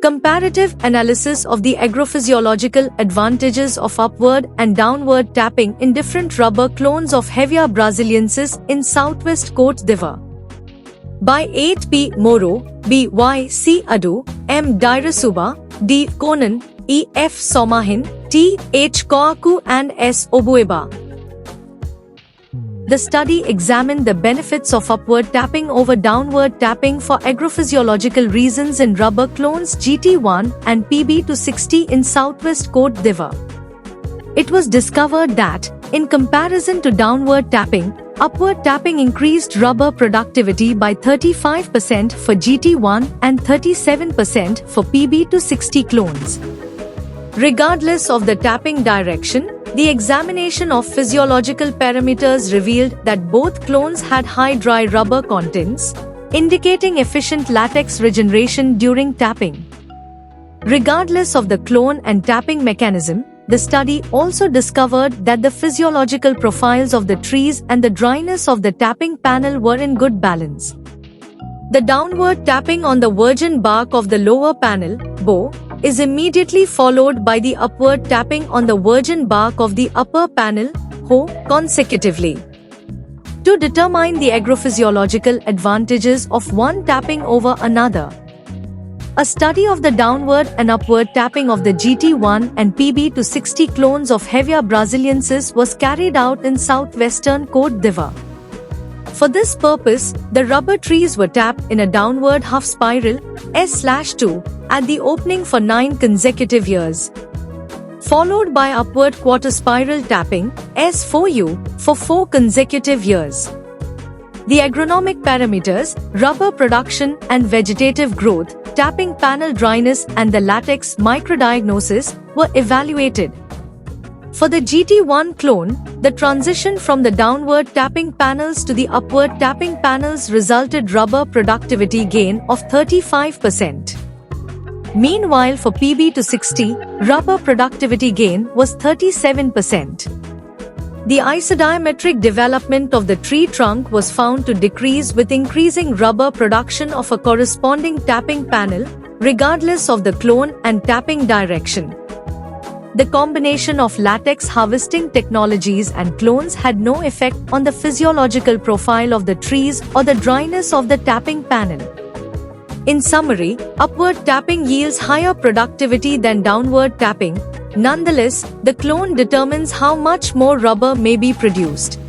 Comparative analysis of the agrophysiological advantages of upward and downward tapping in different rubber clones of Hevea brasiliensis in southwest Côte d'Ivoire. By 8P Moro, B.Y.C. Adu, M. Dairasuba, D. Conan, E. F. Somahin, T. H. Koaku and S. Obueba. The study examined the benefits of upward tapping over downward tapping for agrophysiological reasons in rubber clones GT1 and PB260 in southwest Côte d'Ivoire. It was discovered that, in comparison to downward tapping, upward tapping increased rubber productivity by 35% for GT1 and 37% for PB260 clones. Regardless of the tapping direction, the examination of physiological parameters revealed that both clones had high dry rubber contents, indicating efficient latex regeneration during tapping. Regardless of the clone and tapping mechanism, the study also discovered that the physiological profiles of the trees and the dryness of the tapping panel were in good balance. The downward tapping on the virgin bark of the lower panel, bow, is immediately followed by the upward tapping on the virgin bark of the upper panel, hoe, consecutively. To determine the agrophysiological advantages of one tapping over another, a study of the downward and upward tapping of the GT1 and PB260 clones of Hevea brasiliensis was carried out in southwestern Côte d'Ivoire. For this purpose, the rubber trees were tapped in a downward half spiral, S/2, at the opening for 9 consecutive years, followed by upward quarter spiral tapping, S4U, for 4 consecutive years. The agronomic parameters, rubber production and vegetative growth, tapping panel dryness and the latex microdiagnosis were evaluated. For the GT1 clone, the transition from the downward tapping panels to the upward tapping panels resulted rubber productivity gain of 35%. Meanwhile, for PB260, rubber productivity gain was 37%. The isodiametric development of the tree trunk was found to decrease with increasing rubber production of a corresponding tapping panel, regardless of the clone and tapping direction. The combination of latex harvesting technologies and clones had no effect on the physiological profile of the trees or the dryness of the tapping panel. In summary, upward tapping yields higher productivity than downward tapping. Nonetheless, the clone determines how much more rubber may be produced.